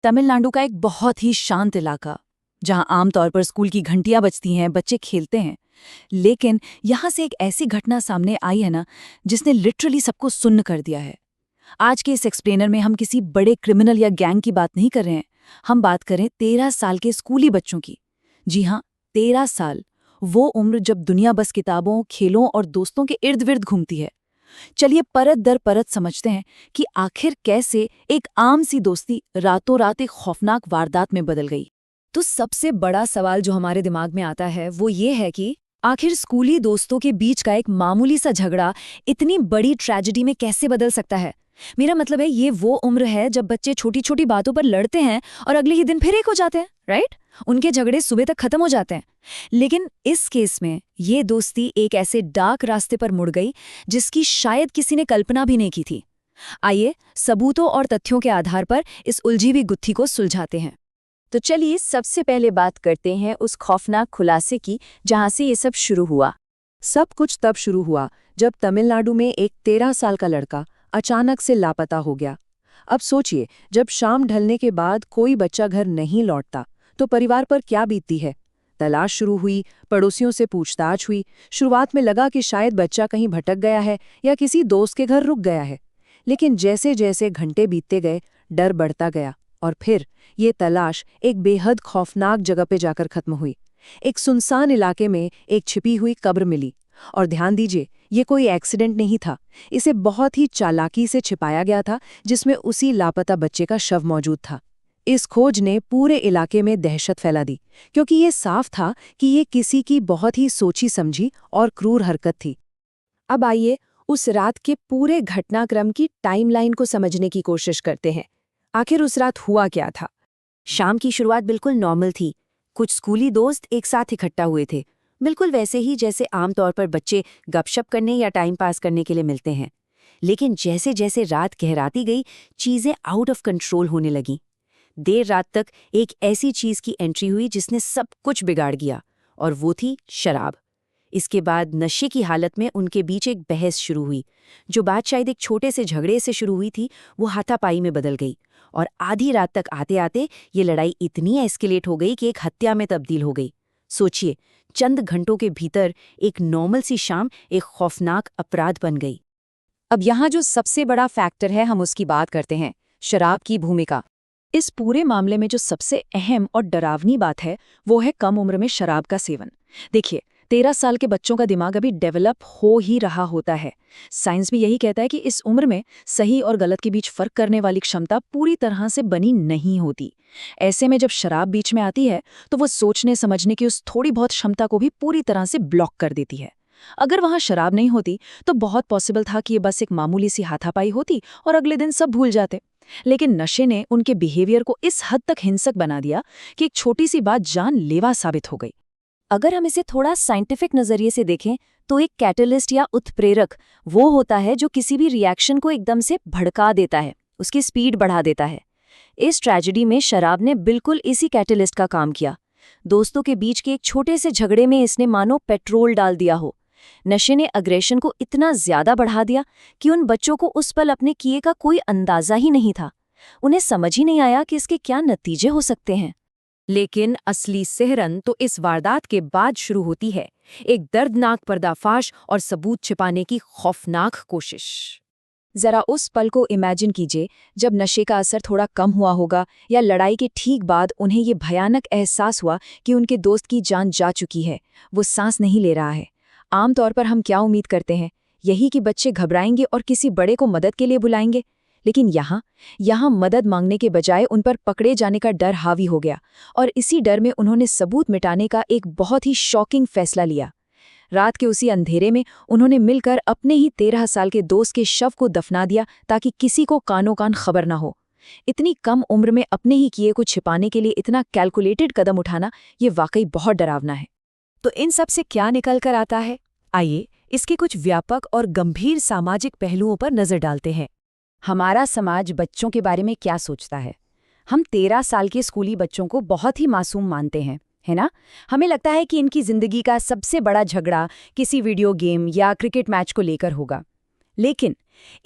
तमिलनाडु का एक बहुत ही शांत इलाका, जहां आमतौर पर स्कूल की घंटियां बजती हैं, बच्चे खेलते हैं। लेकिन यहां से एक ऐसी घटना सामने आई है ना, जिसने लिटरली सबको सुन्न कर दिया है। आज के इस एक्सप्लेनर में हम किसी बड़े क्रिमिनल या गैंग की बात नहीं कर रहे हैं। हम बात करें 13 साल के स्कूली बच्चों की। जी हाँ, 13 साल। वो उम्र जब दुनिया बस किताबों, खेलों और दोस्तों के इर्द गिर्द घूमती है। चलिए परत दर परत समझते हैं कि आखिर कैसे एक आम सी दोस्ती रातों रात एक खौफनाक वारदात में बदल गई। तो सबसे बड़ा सवाल जो हमारे दिमाग में आता है वो ये है कि आखिर स्कूली दोस्तों के बीच का एक मामूली सा झगड़ा इतनी बड़ी ट्रेजेडी में कैसे बदल सकता है। मेरा मतलब है ये वो उम्र है जब बच्चे छोटी छोटी बातों पर लड़ते हैं और अगले ही दिन फिर एक हो जाते हैं, राइट। उनके झगड़े सुबह तक खत्म हो जाते हैं। लेकिन इस केस में ये दोस्ती एक ऐसे डार्क रास्ते पर मुड़ गई जिसकी शायद किसी ने कल्पना भी नहीं की थी। आइए सबूतों और तथ्यों के आधार पर इस उलझी हुई गुत्थी को सुलझाते हैं। तो चलिए सबसे पहले बात करते हैं उस खौफनाक खुलासे की जहां से ये सब शुरू हुआ। सब कुछ तब शुरू हुआ जब तमिलनाडु में एक 13 साल का लड़का अचानक से लापता हो गया। अब सोचिए, जब शाम ढलने के बाद कोई बच्चा घर नहीं लौटता तो परिवार पर क्या बीतती है। तलाश शुरू हुई, पड़ोसियों से पूछताछ हुई। शुरुआत में लगा कि शायद बच्चा कहीं भटक गया है या किसी दोस्त के घर रुक गया है। लेकिन जैसे जैसे घंटे बीतते गए, डर बढ़ता गया और फिर ये तलाश एक बेहद खौफनाक जगह पे जाकर खत्म हुई। एक सुनसान इलाके में एक छिपी हुई कब्र मिली। और ध्यान दीजिए, ये कोई एक्सीडेंट नहीं था। इसे बहुत ही चालाकी से छिपाया गया था, जिसमें उसी लापता बच्चे का शव मौजूद था। इस खोज ने पूरे इलाके में दहशत फैला दी, क्योंकि ये साफ था कि ये किसी की बहुत ही सोची समझी और क्रूर हरकत थी। अब आइए उस रात के पूरे घटनाक्रम की टाइमलाइन को समझने की कोशिश करते हैं। आखिर उस रात हुआ क्या था। शाम की शुरुआत बिल्कुल नॉर्मल थी। कुछ स्कूली दोस्त एक साथ इकट्ठा हुए थे, बिल्कुल वैसे ही जैसे आमतौर पर बच्चे गपशप करने या टाइम पास करने के लिए मिलते हैं। लेकिन जैसे जैसे रात गहराती गई, चीजें आउट ऑफ कंट्रोल होने लगीं। देर रात तक एक ऐसी चीज की एंट्री हुई जिसने सब कुछ बिगाड़ दिया, और वो थी शराब। इसके बाद नशे की हालत में उनके बीच एक बहस शुरू हुई। जो बात शायद एक छोटे से झगड़े से शुरू हुई थी, वो हाथापाई में बदल गई। और आधी रात तक आते आते ये लड़ाई इतनी एस्केलेट हो गई कि एक हत्या में तब्दील हो गई। सोचिए, चंद घंटों के भीतर एक नॉर्मल सी शाम एक खौफनाक अपराध बन गई। अब यहाँ जो सबसे बड़ा फैक्टर है, हम उसकी बात करते हैं, शराब की भूमिका। इस पूरे मामले में जो सबसे अहम और डरावनी बात है वो है कम उम्र में शराब का सेवन। देखिए, 13 साल के बच्चों का दिमाग अभी डेवलप हो ही रहा होता है। साइंस भी यही कहता है कि इस उम्र में सही और गलत के बीच फर्क करने वाली क्षमता पूरी तरह से बनी नहीं होती। ऐसे में जब शराब बीच में आती है तो वो सोचने समझने की उस थोड़ी बहुत क्षमता को भी पूरी तरह से ब्लॉक कर देती है। अगर वहां शराब नहीं होती तो बहुत पॉसिबल था कि ये बस एक मामूली सी हाथापाई होती और अगले दिन सब भूल जाते। लेकिन नशे ने उनके बिहेवियर को इस हद तक हिंसक बना दिया कि एक छोटी सी बात जानलेवा साबित हो गई। अगर हम इसे थोड़ा साइंटिफिक नजरिए से देखें तो एक कैटलिस्ट या उत्प्रेरक वो होता है जो किसी भी रिएक्शन को एकदम से भड़का देता है, उसकी स्पीड बढ़ा देता है। इस ट्रेजेडी में शराब ने बिल्कुल इसी कैटलिस्ट का काम किया। दोस्तों के बीच के एक छोटे से झगड़े में इसने मानो पेट्रोल डाल दिया हो। नशे ने अग्रेशन को इतना ज्यादा बढ़ा दिया कि उन बच्चों को उस पल अपने किए का कोई अंदाजा ही नहीं था। उन्हें समझ ही नहीं आया कि इसके क्या नतीजे हो सकते हैं। लेकिन असली सिहरन तो इस वारदात के बाद शुरू होती है, एक दर्दनाक पर्दाफाश और सबूत छिपाने की खौफनाक कोशिश। जरा उस पल को इमेजिन कीजिए जब नशे का असर थोड़ा कम हुआ होगा या लड़ाई के ठीक बाद उन्हें ये भयानक एहसास हुआ कि उनके दोस्त की जान जा चुकी है, वो सांस नहीं ले रहा है। आमतौर पर हम क्या उम्मीद करते हैं, यही कि बच्चे घबराएंगे और किसी बड़े को मदद के लिए बुलाएंगे। लेकिन यहाँ मदद मांगने के बजाय उन पर पकड़े जाने का डर हावी हो गया, और इसी डर में उन्होंने सबूत मिटाने का एक बहुत ही शॉकिंग फैसला लिया। रात के उसी अंधेरे में उन्होंने मिलकर अपने ही 13 साल के दोस्त के शव को दफना दिया ताकि किसी को कानो कान खबर ना हो। इतनी कम उम्र में अपने ही किए को छिपाने के लिए इतना कैलकुलेटेड कदम उठाना, ये वाकई बहुत डरावना है। तो इन सब से क्या निकल कर आता है? आइए इसके कुछ व्यापक और गंभीर सामाजिक पहलुओं पर नजर डालते हैं। हमारा समाज बच्चों के बारे में क्या सोचता है? हम 13 साल के स्कूली बच्चों को बहुत ही मासूम मानते हैं, है ना? हमें लगता है कि इनकी जिंदगी का सबसे बड़ा झगड़ा किसी वीडियो गेम या क्रिकेट मैच को लेकर होगा। लेकिन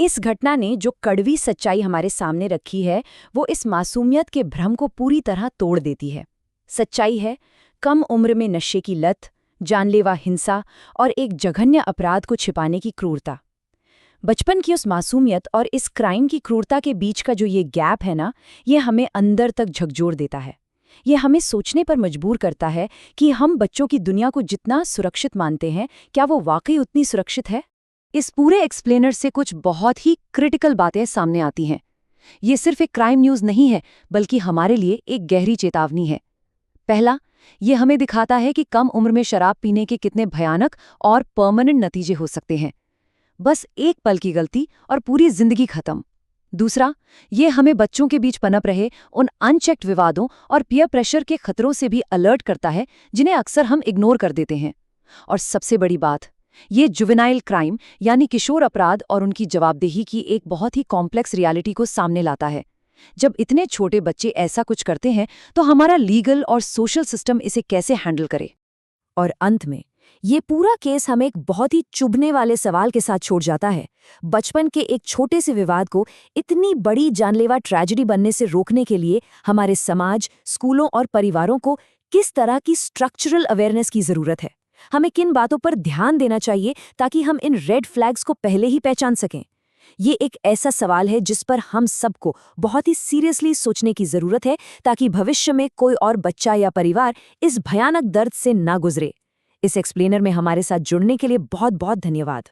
इस घटना ने जो कड़वी सच्चाई हमारे सामने रखी है वो इस मासूमियत के भ्रम को पूरी तरह तोड़ देती है। सच्चाई है, कम उम्र में नशे की लत, जानलेवा हिंसा और एक जघन्य अपराध को छिपाने की क्रूरता। बचपन की उस मासूमियत और इस क्राइम की क्रूरता के बीच का जो ये गैप है ना, ये हमें अंदर तक झकझोर देता है। ये हमें सोचने पर मजबूर करता है कि हम बच्चों की दुनिया को जितना सुरक्षित मानते हैं, क्या वो वाकई उतनी सुरक्षित है? इस पूरे एक्सप्लेनर से कुछ बहुत ही क्रिटिकल बातें सामने आती हैं। ये सिर्फ एक क्राइम न्यूज़ नहीं है, बल्कि हमारे लिए एक गहरी चेतावनी है। पहला, ये हमें दिखाता है कि कम उम्र में शराब पीने के कितने भयानक और परमानेंट नतीजे हो सकते हैं। बस एक पल की गलती और पूरी जिंदगी खत्म। दूसरा, ये हमें बच्चों के बीच पनप रहे उन अनचेक्ड विवादों और पीयर प्रेशर के खतरों से भी अलर्ट करता है, जिन्हें अक्सर हम इग्नोर कर देते हैं। और सबसे बड़ी बात, ये जुवेनाइल क्राइम यानी किशोर अपराध और उनकी जवाबदेही की एक बहुत ही कॉम्प्लेक्स रियलिटी को सामने लाता है। जब इतने छोटे बच्चे ऐसा कुछ करते हैं तो हमारा लीगल और सोशल सिस्टम इसे कैसे हैंडल करे? और अंत में ये पूरा केस हमें एक बहुत ही चुभने वाले सवाल के साथ छोड़ जाता है। बचपन के एक छोटे से विवाद को इतनी बड़ी जानलेवा ट्रेजेडी बनने से रोकने के लिए हमारे समाज, स्कूलों और परिवारों को किस तरह की स्ट्रक्चरल अवेयरनेस की जरूरत है? हमें किन बातों पर ध्यान देना चाहिए ताकि हम इन रेड फ्लैग्स को पहले ही पहचान सकें? ये एक ऐसा सवाल है जिस पर हम सबको बहुत ही सीरियसली सोचने की जरूरत है, ताकि भविष्य में कोई और बच्चा या परिवार इस भयानक दर्द से ना गुजरे। इस एक्सप्लेनर में हमारे साथ जुड़ने के लिए बहुत बहुत धन्यवाद।